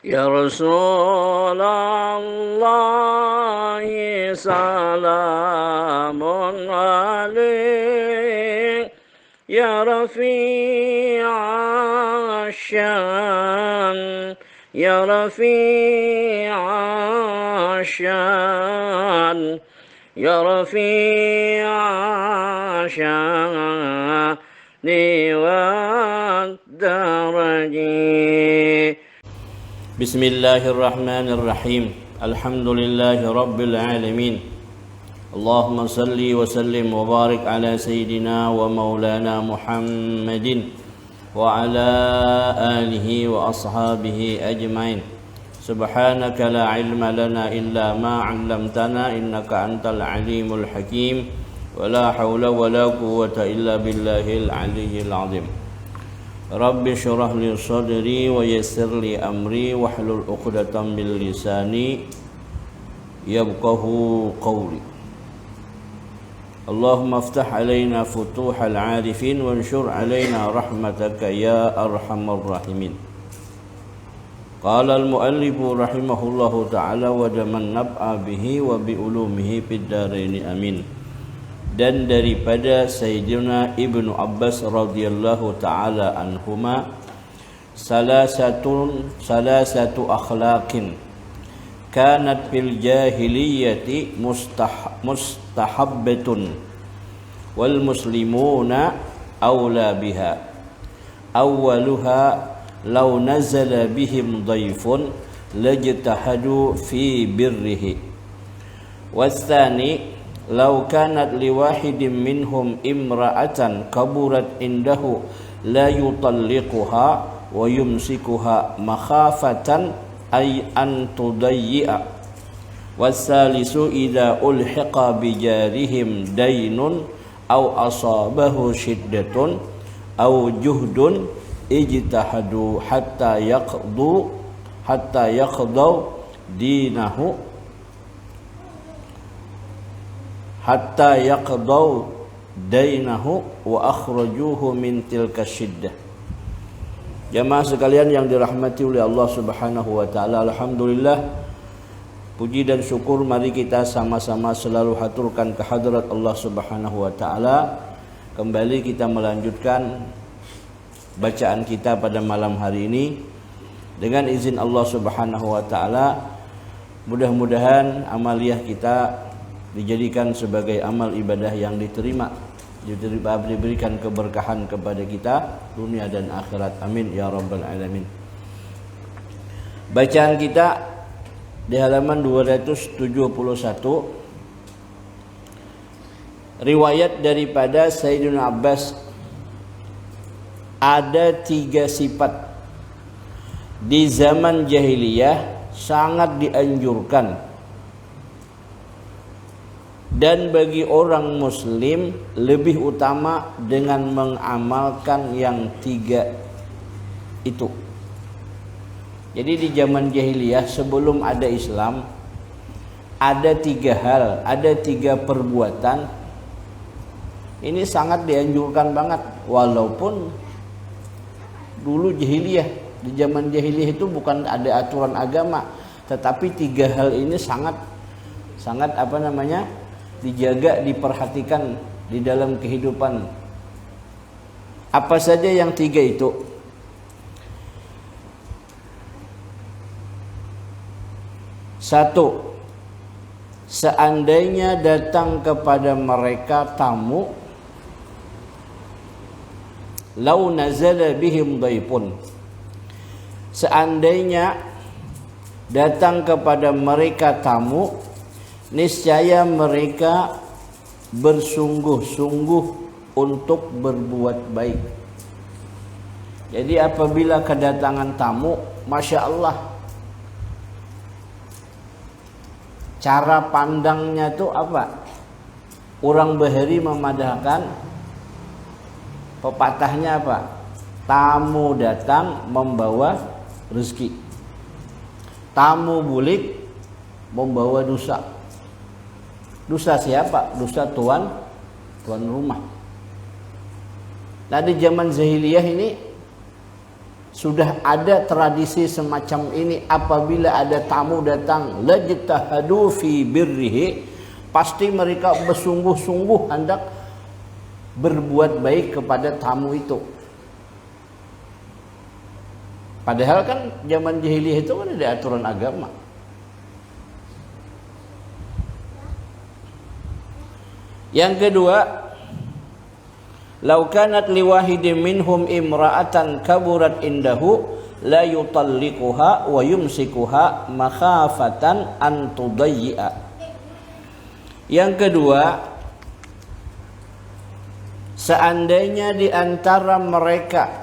يا رسول الله سلام عليك يا رفيع الشان يا رفيع الشان يا رفيع الشان والدرج. بسم الله الرحمن الرحيم. الحمد لله رب العالمين. اللهم صل وسلم وبارك على سيدنا ومولانا محمد وعلى آله وأصحابه أجمعين. سبحانك لا علم لنا إلا ما علمتنا إنك أنت العليم الحكيم ولا حول ولا قوة إلا بالله العلي العظيم. رب اشرح لي صدري ويسر لي أمري واحلل عقدة من لساني يفقهوا قولي. اللهم افتح علينا فتوح العارفين وانشر علينا رحمتك يا أرحم الراحمين. قال المؤلف رحمه الله تعالى ودمن نبأ به وبعلومه في الدارين آمين. Dan daripada Sayyidina Ibnu Abbas radhiyallahu ta'ala anhuma salah satu akhlaqin kanat fil jahiliyati mustahabbatun wal muslimuna awla biha awwaluha law nazala bihim dhayfun lajtahadu fi birrihi wasthani law kanat liwahidin minhum imra'atan kaburat indahu la yutalliquha wa yumsikuha makhafatan ay an tudayyi'a wassalisu idza ulhiqa bijarihim daynun aw asabahu shiddatun aw juhdun ijtahadu hatta yaqdaw dinahu hatta yaqdaw dainahu wa akhrajuhu min tilka syiddah. Jamaah sekalian yang dirahmati oleh Allah Subhanahu wa taala, alhamdulillah puji dan syukur mari kita sama-sama selalu haturkan kehadrat Allah Subhanahu wa taala. Kembali kita melanjutkan bacaan kita pada malam hari ini dengan izin Allah Subhanahu wa taala. Mudah-mudahan amaliyah kita dijadikan sebagai amal ibadah yang diterima, diberikan keberkahan kepada kita dunia dan akhirat, amin ya rabbal alamin. Bacaan kita di halaman 271, riwayat daripada Sayyidina Abbas, ada 3 sifat di zaman jahiliyah sangat dianjurkan dan bagi orang muslim lebih utama dengan mengamalkan yang 3 itu. Jadi di zaman jahiliyah sebelum ada Islam ada 3 hal, ada 3 perbuatan ini sangat dianjurkan banget. Walaupun dulu jahiliyah, di zaman jahiliyah itu bukan ada aturan agama, tetapi 3 hal ini sangat dijaga, diperhatikan di dalam kehidupan. Apa saja yang 3 itu? Satu, seandainya datang kepada mereka tamu, lau nazala bihim dhaifun, seandainya datang kepada mereka tamu, niscaya mereka bersungguh-sungguh untuk berbuat baik. Jadi apabila kedatangan tamu, Masya Allah, cara pandangnya itu apa? Orang Bahari memadahkan, pepatahnya apa? Tamu datang membawa rezeki, tamu bulik membawa dosa. Dosa siapa? Dosa tuan rumah. Nah di zaman jahiliyah ini sudah ada tradisi semacam ini, apabila ada tamu datang, lajtahadu fi birrihi, pasti mereka bersungguh-sungguh hendak berbuat baik kepada tamu itu. Padahal kan zaman jahiliyah itu kan ada aturan agama. Yang kedua, lau kanat liwahidin minhum imra'atan kaburat indahu la yutalliquha wa yumsikuha makhafatan an tudayyi'a. Yang kedua, seandainya di antara mereka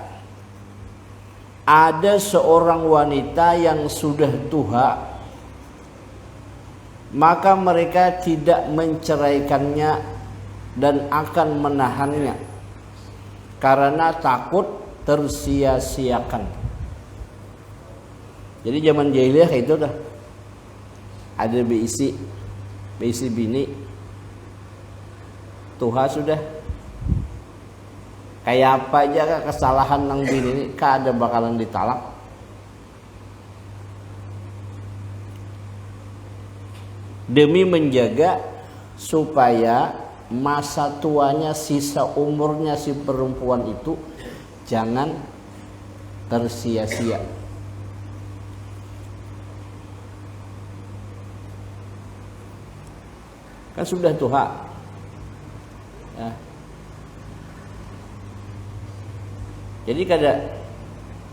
ada seorang wanita yang sudah tua, maka mereka tidak menceraikannya dan akan menahannya karena takut tersia-siakan. Jadi zaman jahiliyah itu dah ada beisi bini tuha sudah kayak apa aja kesalahan nang bini ini ada bakalan ditalak. Demi menjaga supaya masa tuanya, sisa umurnya si perempuan itu jangan tersia-sia. Kan sudah tua ya. Jadi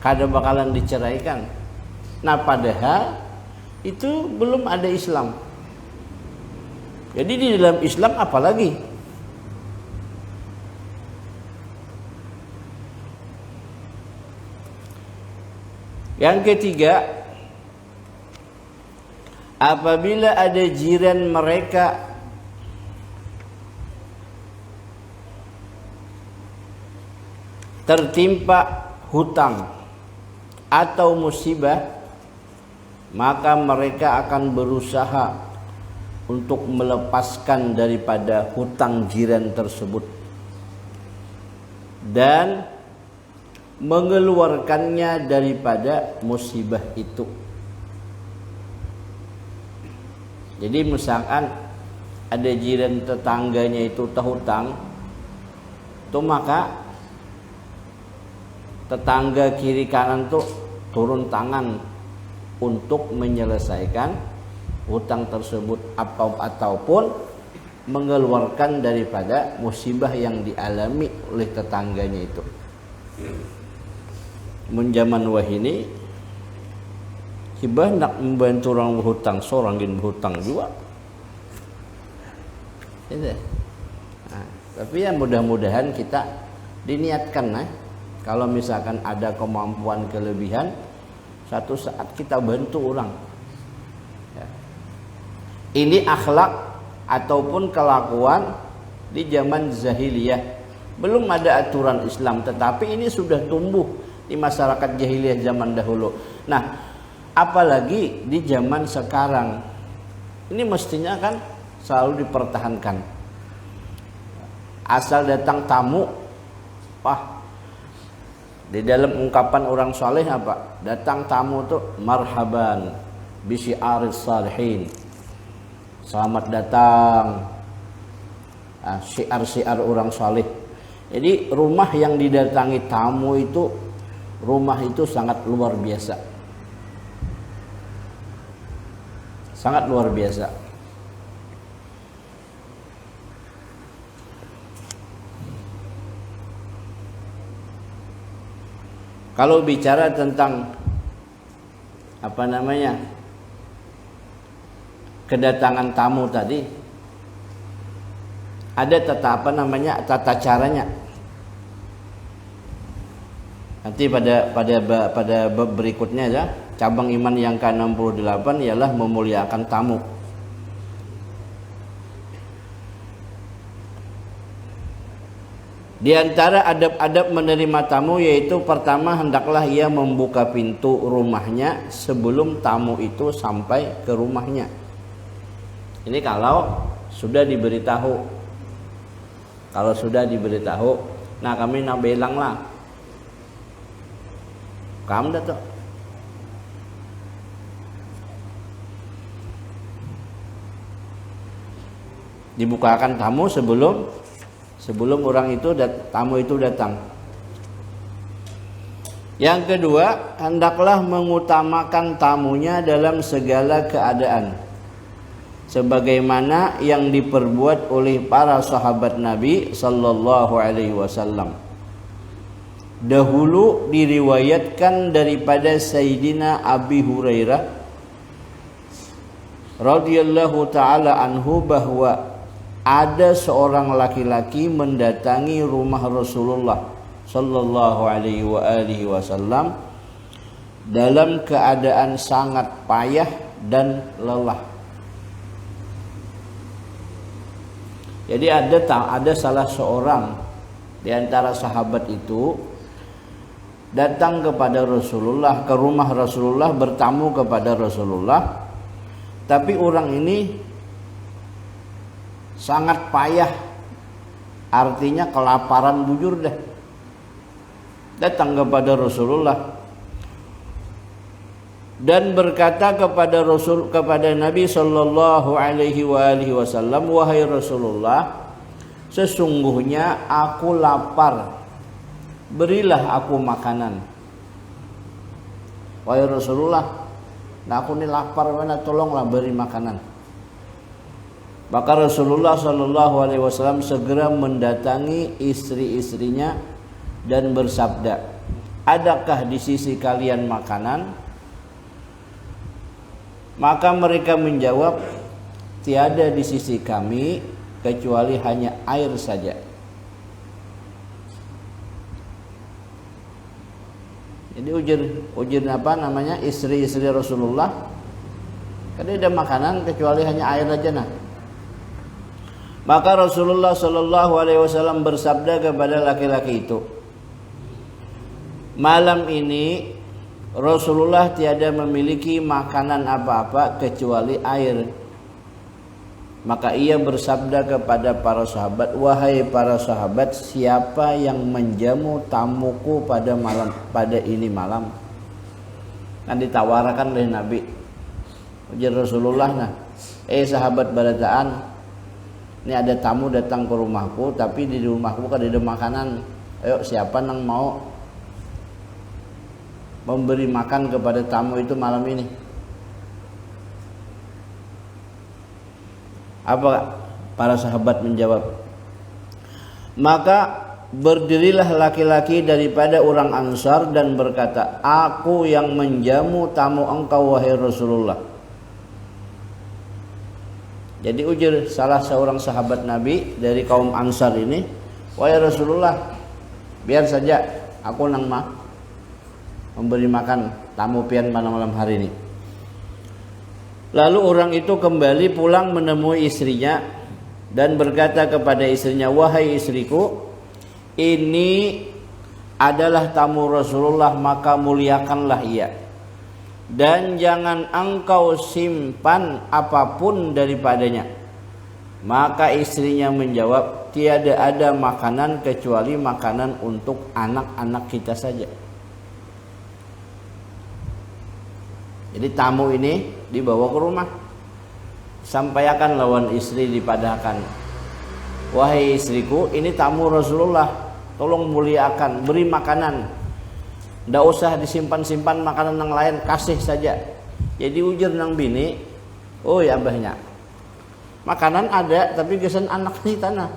kada bakalan diceraikan. Nah padahal itu belum ada Islam. Jadi di dalam Islam apalagi? Yang ketiga, apabila ada jiran mereka tertimpa hutang atau musibah, maka mereka akan berusaha untuk melepaskan daripada hutang jiran tersebut dan mengeluarkannya daripada musibah itu. Jadi misalkan ada jiran tetangganya itu terhutang, itu maka tetangga kiri kanan tuh turun tangan untuk menyelesaikan hutang tersebut ataupun mengeluarkan daripada musibah yang dialami oleh tetangganya itu. Menjaman wahini hibah nak membantu orang berhutang, seorang yang berhutang juga. Nah, tapi ya mudah-mudahan kita diniatkan kalau misalkan ada kemampuan kelebihan, satu saat kita bantu orang. Ini akhlak ataupun kelakuan di zaman jahiliyah. Belum ada aturan Islam, tetapi ini sudah tumbuh di masyarakat jahiliyah zaman dahulu. Nah, apalagi di zaman sekarang. Ini mestinya kan selalu dipertahankan. Asal datang tamu, di dalam ungkapan orang saleh apa? Datang tamu tuh marhaban bi syi'aris salihin. Selamat datang, syiar-syiar orang saleh. Jadi rumah yang didatangi tamu itu, rumah itu sangat luar biasa. Sangat luar biasa. Kalau bicara tentang kedatangan tamu tadi, ada tata caranya. Nanti pada bab berikutnya ya, cabang iman yang ke-68 ialah memuliakan tamu. Di antara adab-adab menerima tamu yaitu pertama, hendaklah ia membuka pintu rumahnya sebelum tamu itu sampai ke rumahnya. Ini kalau sudah diberitahu. Kalau sudah diberitahu, nah kami nak bilang lah, Kamu dah tuh. Dibukakan tamu sebelum orang itu tamu itu datang. Yang kedua, hendaklah mengutamakan tamunya dalam segala keadaan, sebagaimana yang diperbuat oleh para sahabat Nabi sallallahu alaihi wasallam. Dahulu diriwayatkan daripada Sayyidina Abi Hurairah radhiyallahu taala anhu bahwa ada seorang laki-laki mendatangi rumah Rasulullah sallallahu alaihi wasallam dalam keadaan sangat payah dan lelah. Jadi ada salah seorang di antara sahabat itu datang kepada Rasulullah, ke rumah Rasulullah, bertamu kepada Rasulullah, tapi orang ini sangat payah, artinya kelaparan bujur dah. Datang kepada Rasulullah dan berkata kepada Nabi sallallahu alaihi wasallam, wahai Rasulullah, sesungguhnya aku lapar, berilah aku makanan. Wahai Rasulullah, nah aku ini lapar, mana tolonglah beri makanan. Maka Rasulullah sallallahu alaihi wasallam segera mendatangi istri-istrinya dan bersabda, adakah di sisi kalian makanan? Maka mereka menjawab, tiada di sisi kami kecuali hanya air saja. Jadi ujir apa namanya, istri-istri Rasulullah, kada ada makanan kecuali hanya air saja nah. Maka Rasulullah sallallahu alaihi wasallam bersabda kepada laki-laki itu, malam ini Rasulullah tiada memiliki makanan apa-apa kecuali air. Maka ia bersabda kepada para sahabat, wahai para sahabat, siapa yang menjamu tamuku pada ini malam? Kan ditawarkan oleh Nabi. Ujar Rasulullah, nah, sahabat barataan, ini ada tamu datang ke rumahku, tapi di rumahku kan ada makanan. Ayo, siapa yang mau memberi makan kepada tamu itu malam ini? Apa para sahabat menjawab? Maka berdirilah laki-laki daripada orang Ansar dan berkata, aku yang menjamu tamu engkau wahai Rasulullah. Jadi ujar salah seorang sahabat Nabi dari kaum Ansar ini, wahai Rasulullah, biar saja aku nang memberi makan tamu pian pada malam hari ini. Lalu orang itu kembali pulang menemui istrinya dan berkata kepada istrinya, wahai istriku, ini adalah tamu Rasulullah, maka muliakanlah ia, dan jangan engkau simpan apapun daripadanya. Maka istrinya menjawab, tiada ada makanan kecuali makanan untuk anak-anak kita saja. Jadi tamu ini dibawa ke rumah, sampaikan lawan istri dipadahkan, wahai istriku, ini tamu Rasulullah, tolong muliakan, beri makanan, ndak usah disimpan-simpan makanan yang lain, kasih saja. Jadi ujar nang bini, oh ya abahnya, makanan ada tapi gesan anak nih tanah.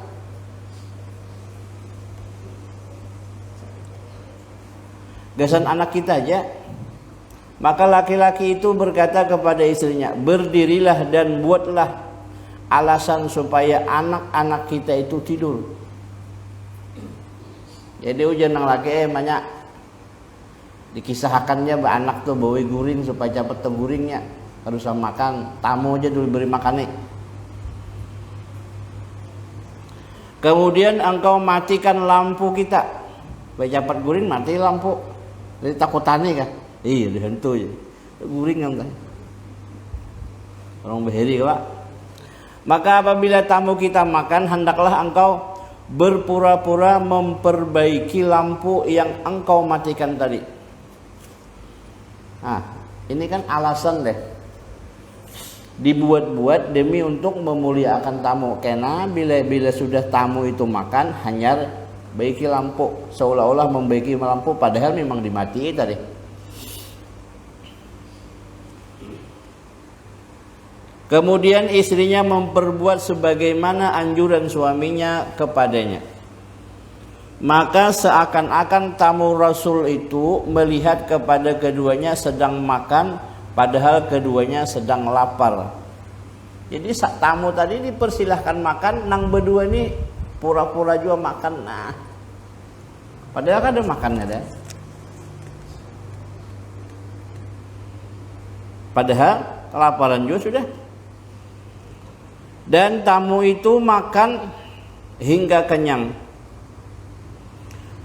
Gesan anak kita aja. Maka laki-laki itu berkata kepada istrinya, berdirilah dan buatlah alasan supaya anak-anak kita itu tidur. Jadi ujian nang laki banyak dikisahkannya anak tuh bawa guring supaya cepat teguringnya, harus makan, tamu aja dulu beri makan nih. Kemudian engkau matikan lampu kita, supaya cepat guring, mati lampu. Jadi takutane kah? Iya dihentu ya, guring kan? Orang beheri pak. Maka apabila tamu kita makan, hendaklah engkau berpura-pura memperbaiki lampu yang engkau matikan tadi. Nah, ini kan alasan deh. Dibuat-buat demi untuk memuliakan tamu. Karena bila sudah tamu itu makan, hanya baiki lampu, seolah-olah membaiki lampu, padahal memang dimatiin tadi. Kemudian istrinya memperbuat sebagaimana anjuran suaminya kepadanya. Maka seakan-akan tamu Rasul itu melihat kepada keduanya sedang makan, padahal keduanya sedang lapar. Jadi tamu tadi dipersilahkan makan, nang berdua ini pura-pura juga makan. Nah, padahal kan ada makannya deh. Padahal kelaparan juga sudah. Dan tamu itu makan hingga kenyang.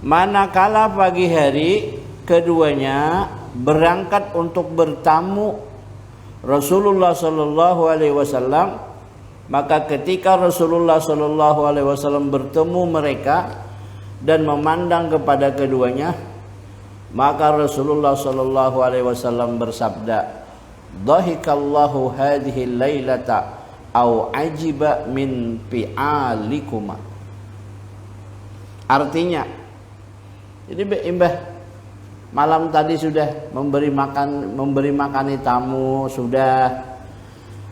Manakala pagi hari keduanya berangkat untuk bertamu Rasulullah sallallahu alaihi wasallam, maka ketika Rasulullah sallallahu alaihi wasallam bertemu mereka dan memandang kepada keduanya, maka Rasulullah sallallahu alaihi wasallam bersabda, "Dhahikallahu hadhihi lailata au ajiba min fi'alikuma." Artinya, jadi imbah malam tadi sudah memberi makani tamu sudah,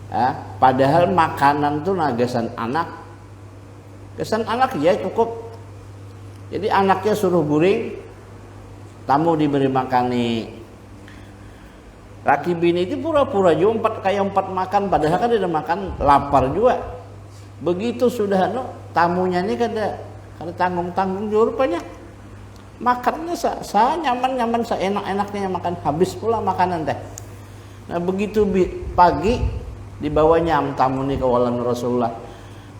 ya, padahal makanan tuh nagasan anak, kesan anak ya cukup. Jadi anaknya suruh guring, tamu diberi makani. Laki bini itu pura-pura juga kayak empat makan, padahal kan dia makan lapar juga. Begitu sudah tamunya ini kada tanggung-tanggung juga rupanya. Makannya nyaman-nyaman, enak-enaknya makan, habis pula makanan teh. Nah begitu pagi dibawanya tamu nih ke walan Rasulullah,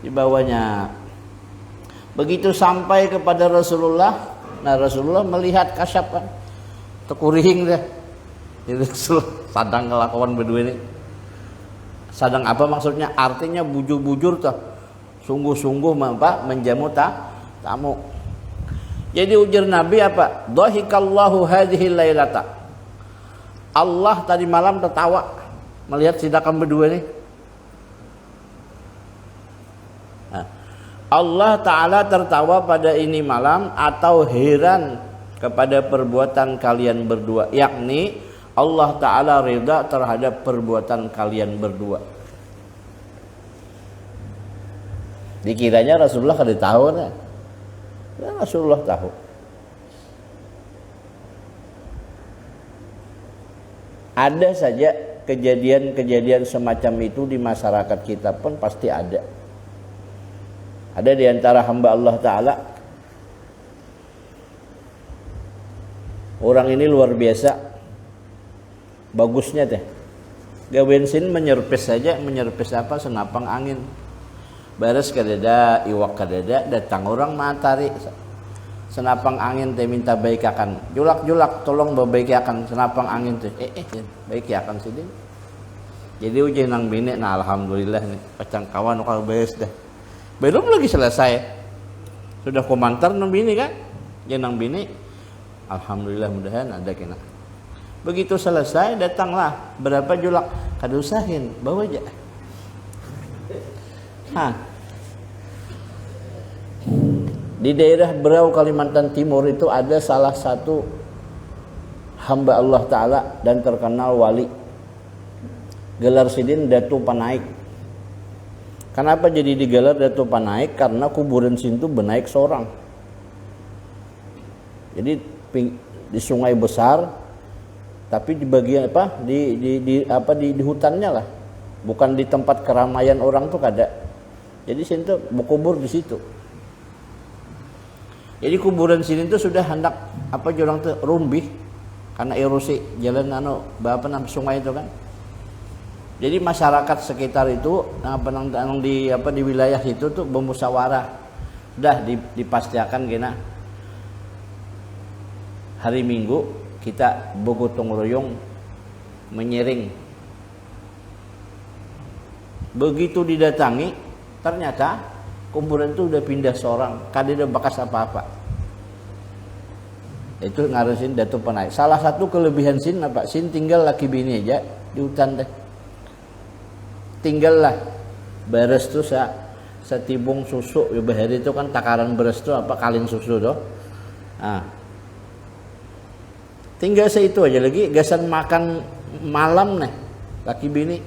dibawanya. Begitu sampai kepada Rasulullah, nah Rasulullah melihat kasyapan, tekuring deh. Jadi sadang kelakuan berdua ini. Sadang apa maksudnya? Artinya bujur-bujur tuh, sungguh-sungguh menjamu tamu. Jadi ujar Nabi apa? Dhahikallahu hadhihi lailata. Allah tadi malam tertawa melihat sidakan berdua ini. Nah, Allah Ta'ala tertawa pada ini malam atau heran kepada perbuatan kalian berdua, yakni Allah Ta'ala ridha terhadap perbuatan kalian berdua. Dikiranya Rasulullah kada tahu nah. Rasulullah tahu. Ada saja kejadian-kejadian semacam itu di masyarakat kita pun pasti ada. Ada di antara hamba Allah Ta'ala, orang ini luar biasa bagusnya teh. Gak bensin menyerpes saja, menyerpes apa, senapang angin. Bares kadada, iwak kadada, datang orang matahari senapang angin teh minta baik akan. Julak-julak tolong baik akan senapang angin teh. Baik akan sini. Jadi ujian nang bini, nah alhamdulillah nih pacang kawan kalau beres dah. Belum lagi selesai. Sudah komentar nang bini kan? Ya nang bini, alhamdulillah mudahan ada kena. Begitu selesai datanglah berapa julak, kada usahin bawa aja. Di daerah Berau Kalimantan Timur itu ada salah satu hamba Allah Ta'ala dan terkenal wali, gelar sidin Datu Panaik. Kenapa jadi digelar Datu Panaik? Karena kuburan situ benaik seorang. Jadi di sungai besar, tapi di bagian apa di hutannya lah, bukan di tempat keramaian orang tuh kada. Jadi sini tuh berkubur di situ. Jadi kuburan sini tuh sudah hendak apa orang tuh rumbih karena erosi jalan sungai itu kan. Jadi masyarakat sekitar itu di wilayah itu tuh bermusyawarah, dah dipastikan gina hari Minggu kita bergotong royong menyiring. Begitu didatangi, ternyata kuburan itu udah pindah seorang, kada ada bekas apa-apa. Itu ngaran Sin Datuk Panaik. Salah satu kelebihan Sin apa? Sin tinggal laki bini aja di hutan teh. Tinggallah beres tuh setibung susu. Ya bahari itu kan takaran beres tuh apa kaleng susu tuh. Nah, tinggal seitu aja lagi gasan makan malam nih laki bini.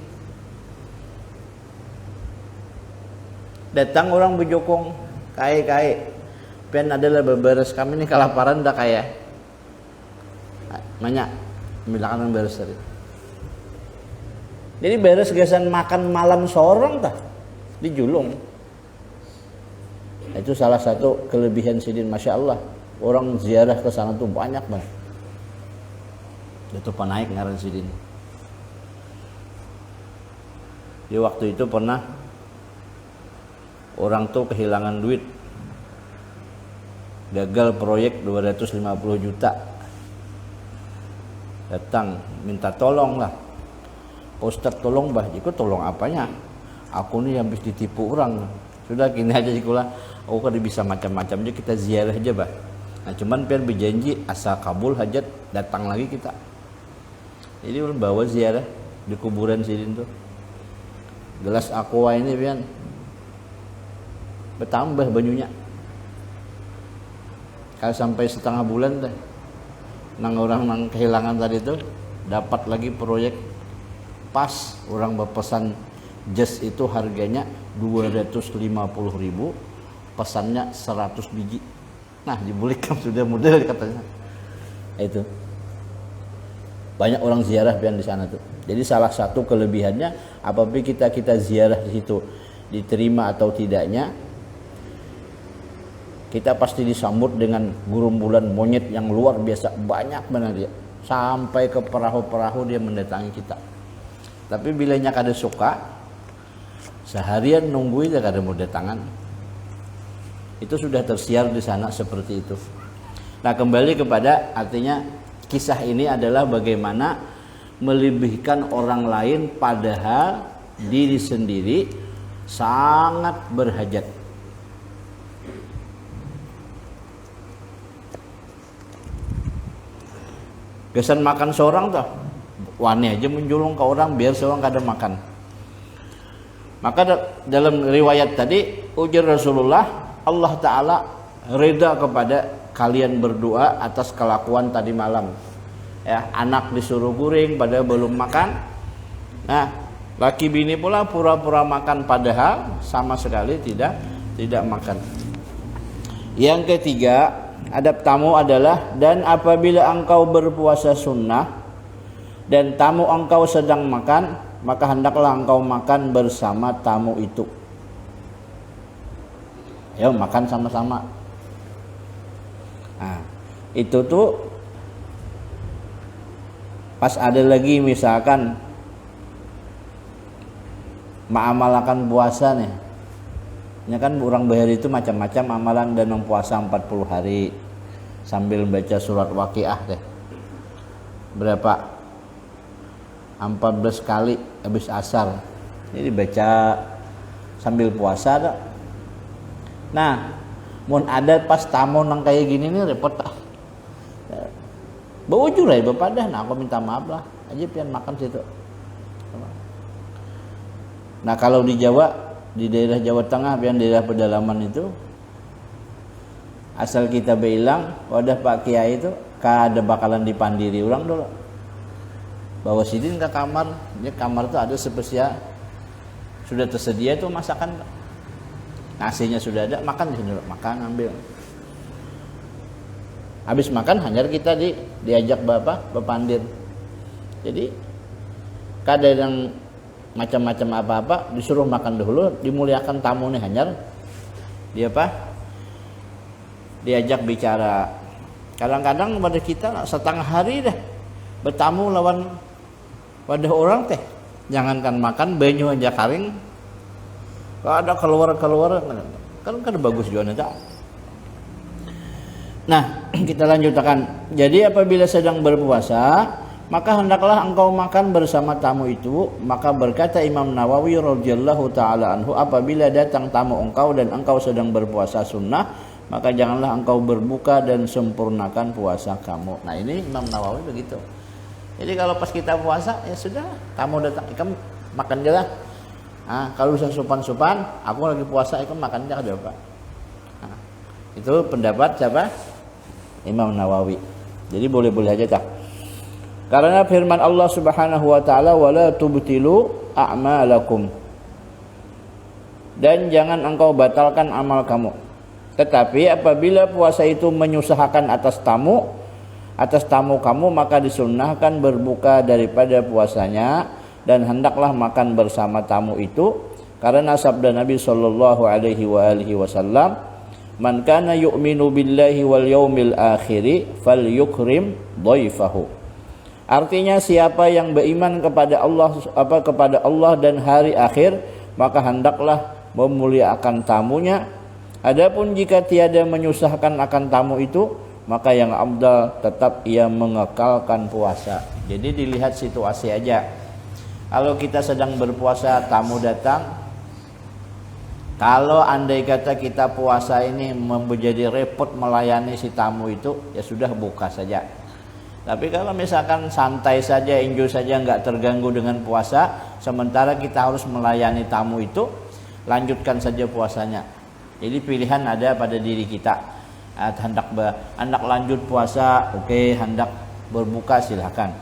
Datang orang bejokong kai pen adalah beberes kami ini kelaparan dah kaya banyak milakan beres tadi. Jadi beres gasan makan malam seorang tah dijulung. Itu salah satu kelebihan Sidin, masya Allah. Orang ziarah ke sana tuh banyak banget. Itu Panaik ngaran Sidin. Di waktu itu pernah orang tuh kehilangan duit. Gagal proyek 250 juta. Datang minta tolong lah. Ustaz tolong bah, ikut tolong apanya? Aku nih habis ditipu orang. Sudah gini aja jikulah. Aku kan bisa macam-macam aja kita ziarah aja bah. Nah cuman biar berjanji asal kabul hajat datang lagi kita. Jadi orang bawa ziarah di kuburan Sidin tuh. Gelas aqua ini pian bertambah banyunya. Kalau sampai setengah bulan teh nang orang nang kehilangan tadi itu dapat lagi proyek pas orang berpesan jas itu harganya 250.000, pesannya 100 biji. Nah dibelikan sudah model katanya. Itu banyak orang ziarah pian di sana tuh. Jadi salah satu kelebihannya apabila kita ziarah di situ diterima atau tidaknya, kita pasti disambut dengan gerombolan monyet yang luar biasa banyak benar dia. Sampai ke perahu-perahu dia mendatangi kita. Tapi bilanya kada suka, seharian nungguin dia kada mau datangan. Itu sudah tersiar di sana seperti itu. Nah kembali kepada artinya kisah ini adalah bagaimana melebihkan orang lain padahal diri sendiri sangat berhajat. Kesan makan seorang tuh wani aja menjulung ke orang biar seorang kada makan. Maka dalam riwayat tadi ujar Rasulullah, Allah Ta'ala reda kepada kalian berdua atas kelakuan tadi malam. Ya, anak disuruh guring padahal belum makan. Nah, laki bini pula pura-pura makan padahal sama sekali tidak makan. Yang ketiga, adab tamu adalah dan apabila engkau berpuasa sunnah dan tamu engkau sedang makan, maka hendaklah engkau makan bersama tamu itu. Ya, makan sama-sama. Nah, itu tuh pas ada lagi misalkan mengamalkan puasa nih. Ini kan orang Bahari itu macam-macam amalan dan puasa 40 hari sambil baca surat Waqiah deh. Berapa? 14 kali habis asar. Jadi baca sambil puasa dah. Nah, mun ada pas tamu nang kayak gini nih repot ah. Bujur ya bapak dah, nah aku minta maaf lah aja pian makan situ. Nah kalau di Jawa, di daerah Jawa Tengah pian daerah pedalaman itu, asal kita bilang wadah Pak Kiai itu kada bakalan dipandiri orang dulu. Bawa Sidin ke kamar, ya kamar tuh ada spesial sudah tersedia tuh masakan, nasinya sudah ada, makan di sini, makan ambil. Habis makan hanya kita diajak bapak bepandir. Jadi kada yang macam-macam apa-apa disuruh makan dulu, dimuliakan tamu nih hanya dia apa? Diajak bicara. Kadang-kadang pada kita setengah hari dah bertamu lawan wadah orang teh. Jangankan makan banyu aja karing. Kalau ada keluar kan bagus juga nih. Nah, kita lanjutkan. Jadi apabila sedang berpuasa, maka hendaklah engkau makan bersama tamu itu. Maka berkata Imam Nawawi radhiyallahu taala anhu, apabila datang tamu engkau dan engkau sedang berpuasa sunnah, maka janganlah engkau berbuka dan sempurnakan puasa kamu. Nah, ini Imam Nawawi begitu. Jadi kalau pas kita puasa, ya sudah, tamu datang, ikam makan aja lah. Nah, kalau bisa sopan-sopan, aku lagi puasa, ikam makan aja ada apa? Nah, itu pendapat siapa? Imam Nawawi. Jadi boleh-boleh aja tak. Karena firman Allah Subhanahu wa taala, wala tubtilu a'malakum. Dan jangan engkau batalkan amal kamu. Tetapi apabila puasa itu menyusahkan atas tamu kamu, maka disunnahkan berbuka daripada puasanya dan hendaklah makan bersama tamu itu, karena sabda Nabi sallallahu alaihi wasallam, man kana yu'minu billahi wal yaumil akhir falyukrim dhaifahu. Artinya siapa yang beriman kepada Allah dan hari akhir, maka hendaklah memuliakan tamunya. Adapun jika tiada menyusahkan akan tamu itu, maka yang afdal tetap ia mengekalkan puasa. Jadi dilihat situasi aja. Kalau kita sedang berpuasa, tamu datang, kalau andai kata kita puasa ini menjadi repot melayani si tamu itu, ya sudah buka saja. Tapi kalau misalkan santai saja, enjoy saja, nggak terganggu dengan puasa, sementara kita harus melayani tamu itu, lanjutkan saja puasanya. Jadi pilihan ada pada diri kita. Hendak lanjut puasa, oke, hendak berbuka silahkan.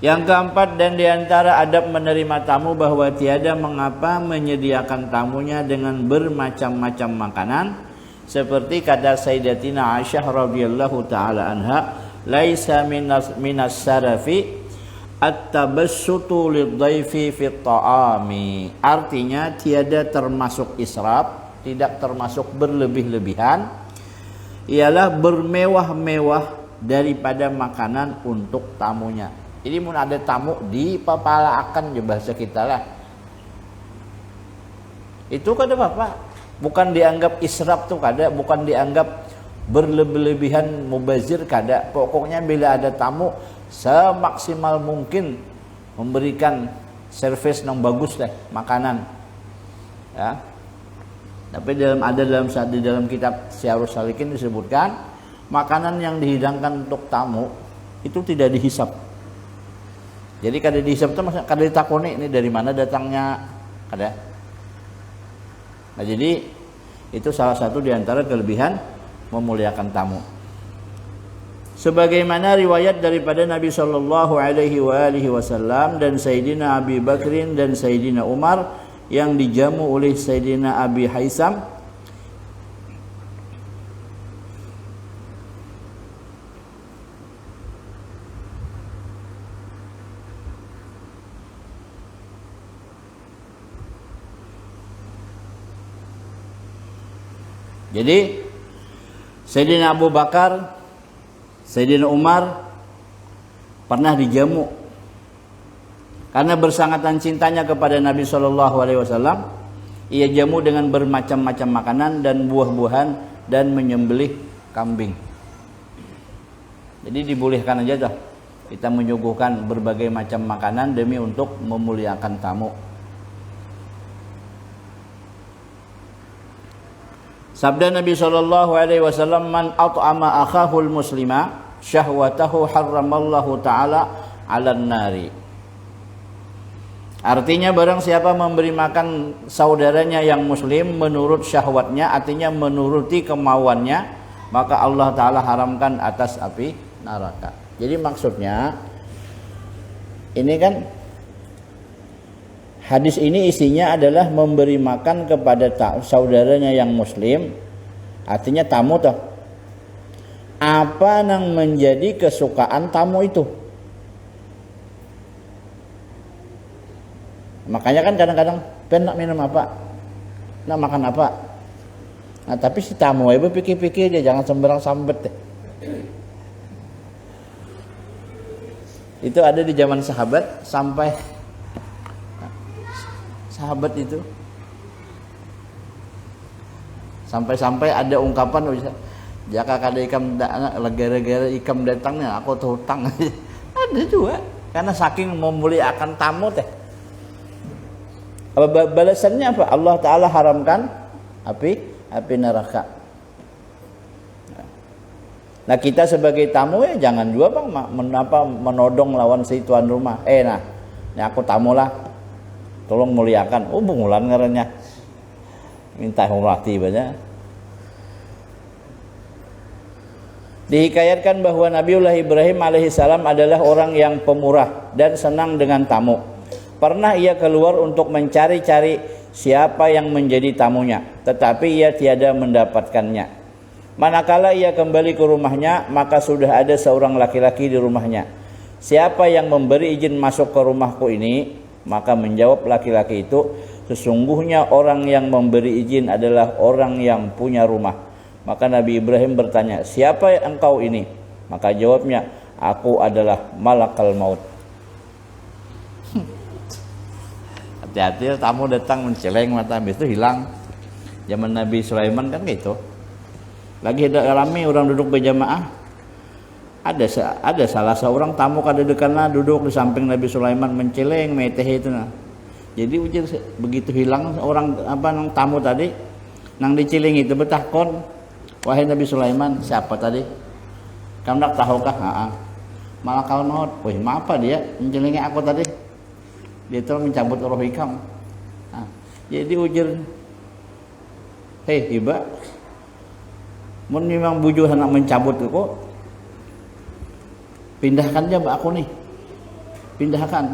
Yang keempat, dan diantara adab menerima tamu bahwa tiada mengapa menyediakan tamunya dengan bermacam-macam makanan, seperti kata Sayyidatina Aisyah radhiyallahu taala anha, laisa minas sarafi at-tabassutu lidhaifi fit ta'ami. Artinya tiada termasuk israf, tidak termasuk berlebih-lebihan, ialah bermewah-mewah daripada makanan untuk tamunya. Jadi mun ada tamu dipapalaakan je bahasa kita lah. Itu kada apa-apa. Bukan dianggap israf tuh kada, bukan dianggap berlebih-lebihan mubazir kada. Pokoknya bila ada tamu semaksimal mungkin memberikan servis yang bagus deh, makanan. Ya. Tapi di dalam kitab Syiarus Salikin disebutkan makanan yang dihidangkan untuk tamu itu tidak dihisap. Jadi kada dihisap itu maksudnya kada ditakoni ini dari mana datangnya, kada. Nah, jadi itu salah satu di antara kelebihan memuliakan tamu. Sebagaimana riwayat daripada Nabi sallallahu alaihi wasallam dan Sayyidina Abi Bakrin dan Sayyidina Umar yang dijamu oleh Sayyidina Abi Haisam, jadi Sayyidina Abu Bakar, Sayyidina Umar pernah dijamu karena bersangatan cintanya kepada Nabi SAW. Ia jamu dengan bermacam-macam makanan dan buah-buahan dan menyembelih kambing. Jadi dibolehkan aja dah kita menyuguhkan berbagai macam makanan demi untuk memuliakan tamu. Sabda Nabi SAW, man at'ama akhahul muslima syahwatahu harramallahu ta'ala 'alan nari. Artinya barang siapa memberi makan saudaranya yang muslim menurut syahwatnya, artinya menuruti kemauannya, maka Allah Ta'ala haramkan atas api neraka. Jadi maksudnya ini kan hadis ini isinya adalah memberi makan kepada saudaranya yang muslim, artinya tamu toh. Apa yang menjadi kesukaan tamu itu? Makanya kan kadang-kadang nak minum apa, nak makan apa. Nah tapi si tamu ibu pikir-pikir dia, jangan sembarang sambet deh. Itu ada di zaman sahabat, sampai sahabat itu sampai ada ungkapan, jaka kada ikam gara-gara ikam datangnya aku hutang. Ada juga karena saking memuliakan tamu teh. Balasannya apa? Allah Ta'ala haramkan api neraka. Nah kita sebagai tamu ya jangan juga bang menodong lawan si tuan rumah. Nah, ini aku tamu lah, tolong muliakan. Bungulan ngarannya, minta hormati banyak. Dihikayatkan bahwa Nabiullah Ibrahim alaihissalam adalah orang yang pemurah dan senang dengan tamu. Pernah ia keluar untuk mencari-cari siapa yang menjadi tamunya, tetapi ia tiada mendapatkannya. Manakala ia kembali ke rumahnya, maka sudah ada seorang laki-laki di rumahnya. Siapa yang memberi izin masuk ke rumahku ini? Maka menjawab laki-laki itu, sesungguhnya orang yang memberi izin adalah orang yang punya rumah. Maka Nabi Ibrahim bertanya, siapa engkau ini? Maka jawabnya, aku adalah malakal maut. Hati-hati tamu datang menceleng mata, habis itu hilang. Zaman Nabi Sulaiman kan gitu. Lagi rame orang duduk berjamaah, ada salah seorang tamu kadedekanna duduk di samping Nabi Sulaiman menceleng meteh itu nah. Jadi ujar begitu hilang orang nang tamu tadi nang diceling itu bertakon, wahai Nabi Sulaiman, siapa tadi? Kamu nak tahukah? Malakal maut. Wih, apa dia mencelingi aku tadi? Dia telah mencabut roh ikam. Jadi ujar, hei iba, mun memang bujuh anak mencabut kok, pindahkan aja mbak aku nih, pindahkan.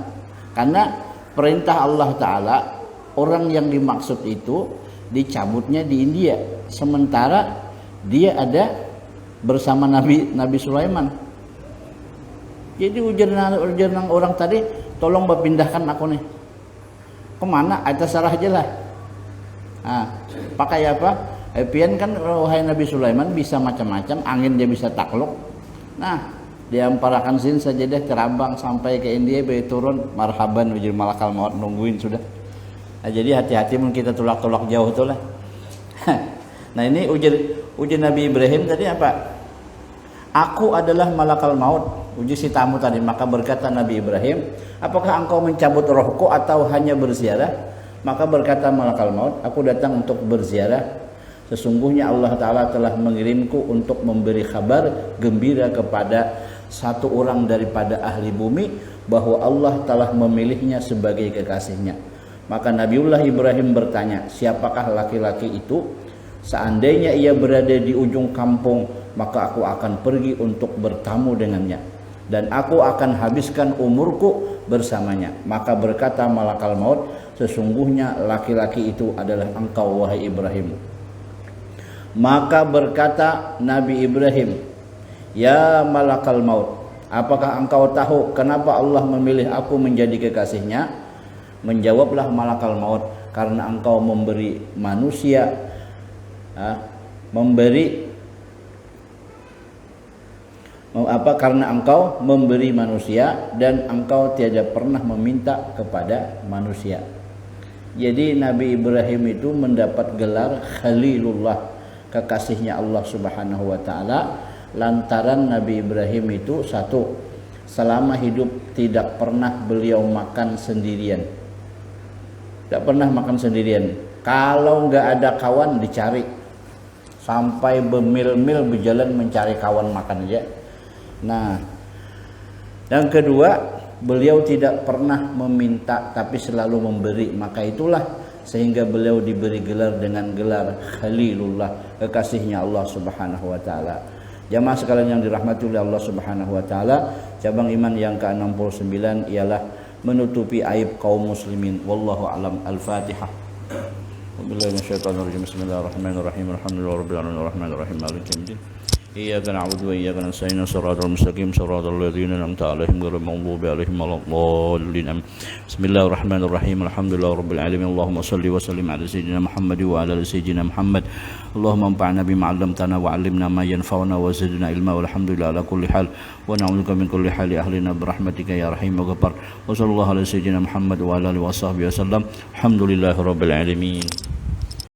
Karena perintah Allah Ta'ala, orang yang dimaksud itu dicabutnya di India, sementara dia ada bersama Nabi Sulaiman. Jadi ujar orang tadi, tolong berpindahkan aku nih. Kemana? Atas sarah aja lah. Pakai apa? Pian kan wahai Nabi Sulaiman bisa macam-macam, angin dia bisa takluk. Nah, dia amparakan sin saja deh kerambang sampai ke India, bayi turun marhaban ujar malakal maut nungguin sudah. Nah, jadi hati-hati mun kita tolak-tolak jauh tuh lah. Nah, ini ujar Nabi Ibrahim tadi apa? Aku adalah malakal maut, ujar si tamu tadi. Maka berkata Nabi Ibrahim, apakah engkau mencabut rohku atau hanya berziarah? Maka berkata malakal maut, aku datang untuk berziarah. Sesungguhnya Allah Ta'ala telah mengirimku untuk memberi kabar gembira kepada satu orang daripada ahli bumi bahwa Allah telah memilihnya sebagai kekasihnya. Maka Nabiullah Ibrahim bertanya, siapakah laki-laki itu? Seandainya ia berada di ujung kampung, maka aku akan pergi untuk bertamu dengannya, dan aku akan habiskan umurku bersamanya. Maka berkata malakal maut, sesungguhnya laki-laki itu adalah engkau wahai Ibrahim. Maka berkata Nabi Ibrahim, ya malakal maut, apakah engkau tahu kenapa Allah memilih aku menjadi kekasihnya? Menjawablah malakal maut, karena engkau memberi manusia, karena engkau memberi manusia dan engkau tiada pernah meminta kepada manusia. Jadi Nabi Ibrahim itu mendapat gelar Khalilullah, kekasihnya Allah Subhanahu wa Ta'ala, lantaran Nabi Ibrahim itu satu, selama hidup tidak pernah beliau makan sendirian. Tidak pernah makan sendirian. Kalau nggak ada kawan dicari, sampai bermil-mil berjalan mencari kawan makan aja. Nah, yang kedua, beliau tidak pernah meminta tapi selalu memberi. Maka itulah sehingga beliau diberi gelar dengan gelar Khalilullah, kekasihnya Allah Subhanahu wa Ta'ala. Jamaah sekalian yang dirahmati oleh Allah Subhanahu wa Ta'ala, cabang iman yang ke-69 ialah menutupi aib kaum muslimin. Wallahu a'lam. Al-Fatihah. Wabillahi minasyaitonir rajim. Bismillahirrahmanirrahim. Alhamdulillahirabbil alamin arrahmanir rahim maliki yaumiddin. إياك نعبد وإياك نستعين صراط المستقيم صراط الذين أنعمت عليهم غير المغضوب عليهم ولا الضالين. بسم الله الرحمن الرحيم الحمد لله رب العالمين اللهم صل وسلم على سيدنا محمد وعلى آل سيدنا محمد اللهم انفعنا بما علمتنا وعلمنا ما ينفعنا وزدنا علما والحمد لله على كل حال ونعوذ بك من كل حال أهلنا برحمتك يا رحيم وغفار وصلى الله على سيدنا محمد وعلى آله وصحبه وسلم الحمد لله رب العالمين.